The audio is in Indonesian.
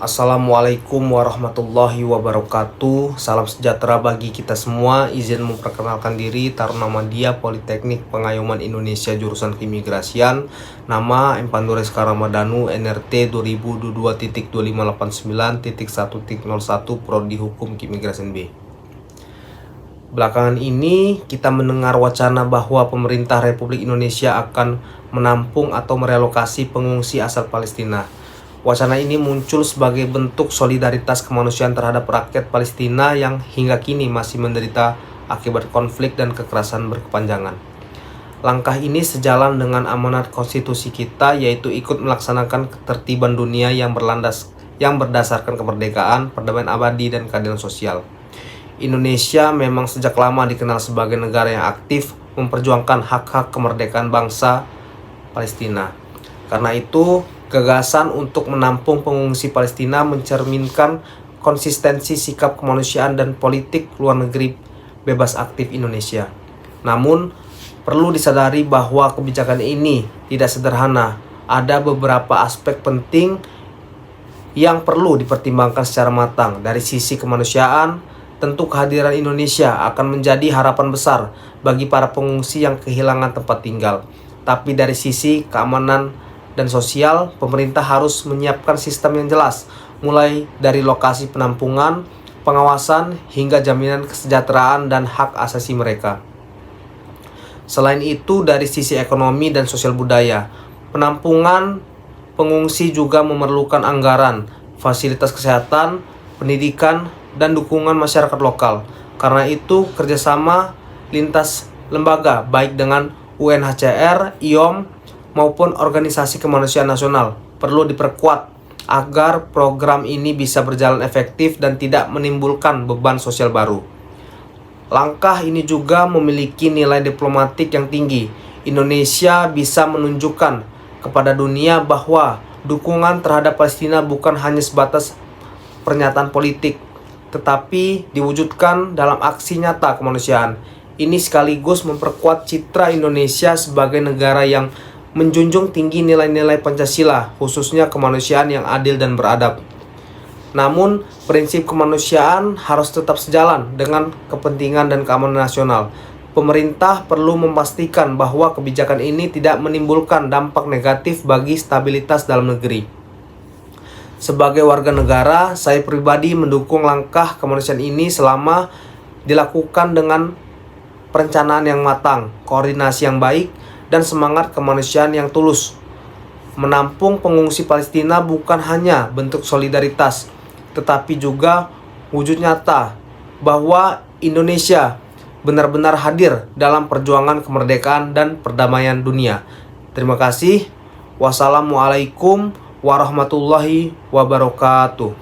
Assalamualaikum warahmatullahi wabarakatuh. Salam sejahtera bagi kita semua. Izin memperkenalkan diri, Taruna Madya Politeknik Pengayuman Indonesia jurusan Keimigrasian. Nama Empandores Karamadanu, NRT 2022.2589.1.01 Prodi Hukum Keimigrasian B. Belakangan ini kita mendengar wacana bahwa pemerintah Republik Indonesia akan menampung atau merelokasi pengungsi asal Palestina. Wacana ini muncul sebagai bentuk solidaritas kemanusiaan terhadap rakyat Palestina yang hingga kini masih menderita akibat konflik dan kekerasan berkepanjangan. Langkah ini sejalan dengan amanat konstitusi kita, yaitu ikut melaksanakan ketertiban dunia yang berdasarkan kemerdekaan, perdamaian abadi, dan keadilan sosial. Indonesia memang sejak lama dikenal sebagai negara yang aktif memperjuangkan hak-hak kemerdekaan bangsa Palestina. Karena itu, gagasan untuk menampung pengungsi Palestina mencerminkan konsistensi sikap kemanusiaan dan politik luar negeri bebas aktif Indonesia. Namun, perlu disadari bahwa kebijakan ini tidak sederhana. Ada beberapa aspek penting yang perlu dipertimbangkan secara matang. Dari sisi kemanusiaan, tentu kehadiran Indonesia akan menjadi harapan besar bagi para pengungsi yang kehilangan tempat tinggal. Tapi dari sisi keamanan dan sosial, pemerintah harus menyiapkan sistem yang jelas, mulai dari lokasi penampungan, pengawasan, hingga jaminan kesejahteraan dan hak asasi mereka. Selain itu, dari sisi ekonomi dan sosial budaya, penampungan pengungsi juga memerlukan anggaran, fasilitas kesehatan, pendidikan, dan dukungan masyarakat lokal. Karena itu, kerjasama lintas lembaga, baik dengan UNHCR, IOM, maupun organisasi kemanusiaan nasional perlu diperkuat agar program ini bisa berjalan efektif dan tidak menimbulkan beban sosial baru. Langkah ini juga memiliki nilai diplomatik yang tinggi. Indonesia bisa menunjukkan kepada dunia bahwa dukungan terhadap Palestina bukan hanya sebatas pernyataan politik, tetapi diwujudkan dalam aksi nyata kemanusiaan. Ini sekaligus memperkuat citra Indonesia sebagai negara yang menjunjung tinggi nilai-nilai Pancasila, khususnya kemanusiaan yang adil dan beradab. Namun, prinsip kemanusiaan harus tetap sejalan dengan kepentingan dan keamanan nasional. Pemerintah perlu memastikan bahwa kebijakan ini tidak menimbulkan dampak negatif bagi stabilitas dalam negeri. Sebagai warga negara, saya pribadi mendukung langkah kemanusiaan ini selama dilakukan dengan perencanaan yang matang, koordinasi yang baik, dan semangat kemanusiaan yang tulus. Menampung pengungsi Palestina bukan hanya bentuk solidaritas, tetapi juga wujud nyata bahwa Indonesia benar-benar hadir dalam perjuangan kemerdekaan dan perdamaian dunia. Terima kasih. Wassalamualaikum warahmatullahi wabarakatuh.